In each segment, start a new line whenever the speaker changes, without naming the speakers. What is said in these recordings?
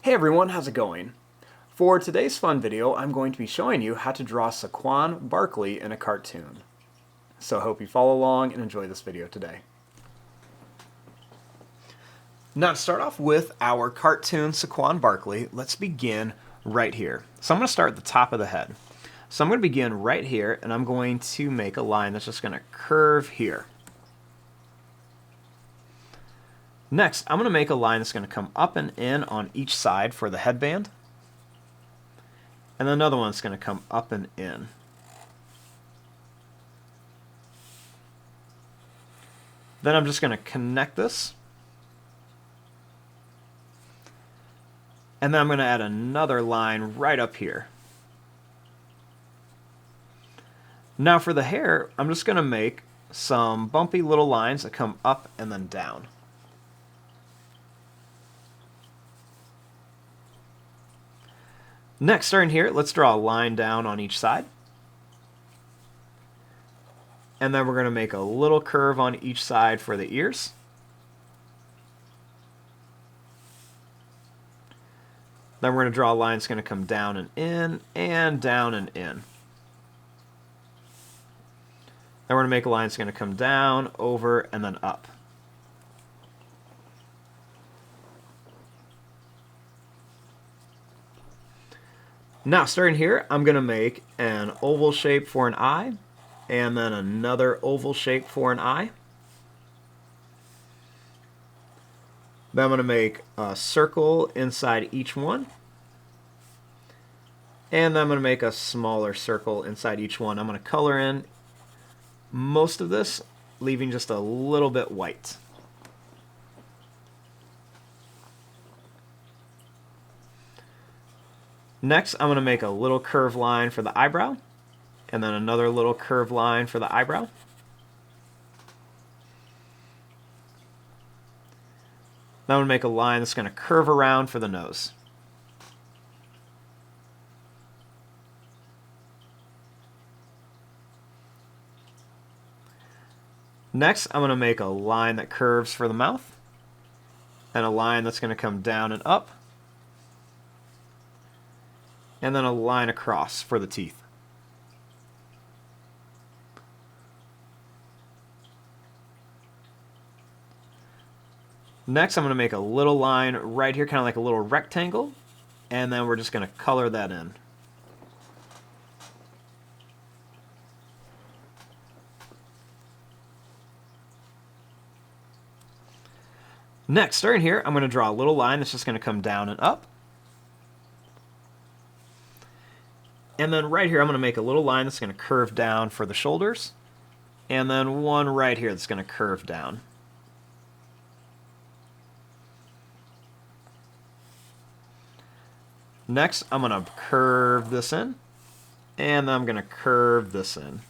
Hey everyone, how's it going? For today's fun video, I'm going to be showing you how to draw Saquon Barkley in a cartoon. So I hope you follow along and enjoy this video today. Now to start off with our cartoon Saquon Barkley, let's begin right here. So I'm going to start at the top of the head. So I'm going to begin right here and I'm going to make a line that's just going to curve here. Next, I'm going to make a line that's going to come up and in on each side for the headband. And then another one that's going to come up and in. Then I'm just going to connect this. And then I'm going to add another line right up here. Now for the hair, I'm just going to make some bumpy little lines that come up and then down. Next, starting here, let's draw a line down on each side. And then we're going to make a little curve on each side for the ears. Then we're going to draw a line that's going to come down and in, and down and in. Then we're going to make a line that's going to come down, over, and then up. Now, starting here, I'm going to make an oval shape for an eye, and then another oval shape for an eye. Then I'm going to make a circle inside each one. And then I'm going to make a smaller circle inside each one. I'm going to color in most of this, leaving just a little bit white. Next, I'm going to make a little curved line for the eyebrow, and then another little curved line for the eyebrow. Then I'm going to make a line that's going to curve around for the nose. Next, I'm going to make a line that curves for the mouth, and a line that's going to come down and up, and then a line across for the teeth. Next, I'm going to make a little line right here, kind of like a little rectangle, and then we're just going to color that in. Next, starting here, I'm going to draw a little line that's just going to come down and up. And then right here, I'm going to make a little line that's going to curve down for the shoulders. And then one right here that's going to curve down. Next, I'm going to curve this in. And then I'm going to curve this in.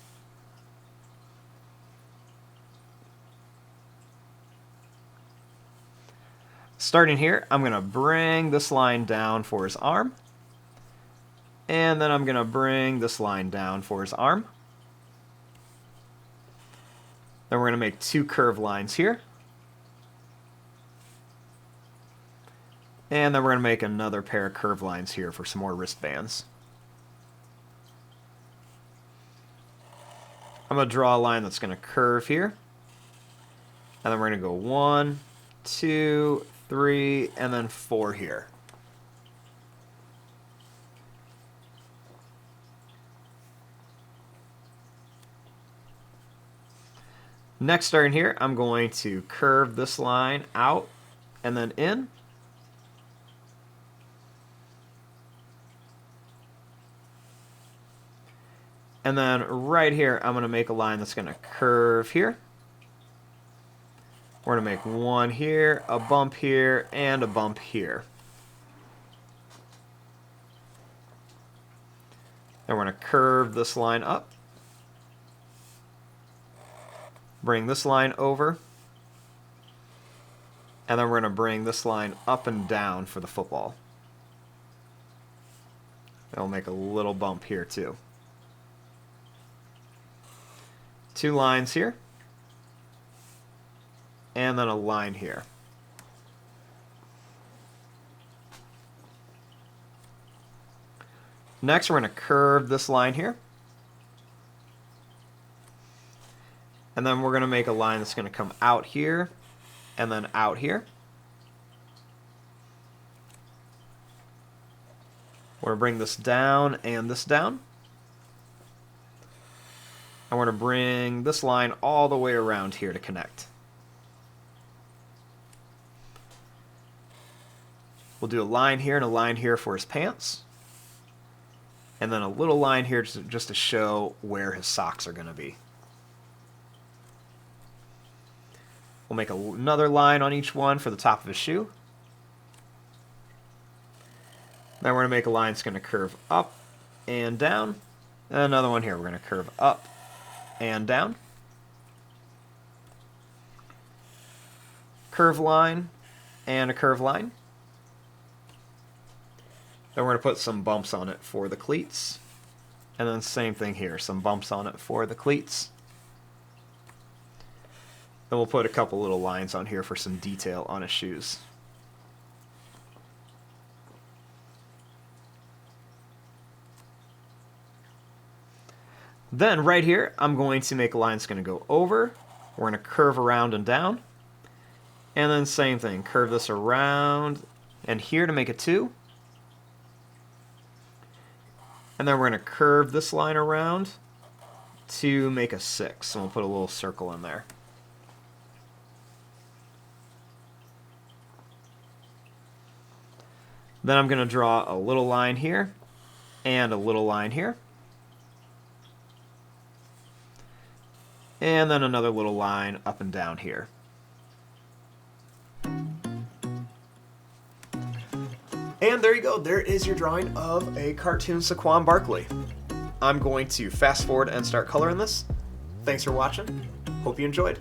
Starting here, I'm going to bring this line down for his arm. And then I'm going to bring this line down for his arm. Then we're going to make two curved lines here. And then we're going to make another pair of curved lines here for some more wristbands. I'm going to draw a line that's going to curve here. And then we're going to go 1, 2, 3, and then 4 here. Next, starting here, I'm going to curve this line out and then in. And then right here, I'm going to make a line that's going to curve here. We're going to make one here, a bump here, and a bump here. Then we're going to curve this line up. Bring this line over. And then we're going to bring this line up and down for the football. And we'll make a little bump here too. Two lines here. And then a line here. Next, we're going to curve this line here. And then we're going to make a line that's going to come out here and then out here. We're going to bring this down and this down. I want to bring this line all the way around here to connect. We'll do a line here and a line here for his pants. And then a little line here just to show where his socks are going to be. We'll make another line on each one for the top of his shoe. Then we're going to make a line that's going to curve up and down. And another one here, we're going to curve up and down. Curve line and a curve line. Then we're going to put some bumps on it for the cleats. And then same thing here, some bumps on it for the cleats. Then we'll put a couple little lines on here for some detail on his shoes. Then right here, I'm going to make a line that's going to go over. We're going to curve around and down. And then same thing, curve this around and here to make a 2. And then we're going to curve this line around to make a 6. And we'll put a little circle in there. Then I'm going to draw a little line here and a little line here. And then another little line up and down here. And there you go. There is your drawing of a cartoon Saquon Barkley. I'm going to fast forward and start coloring this. Thanks for watching. Hope you enjoyed.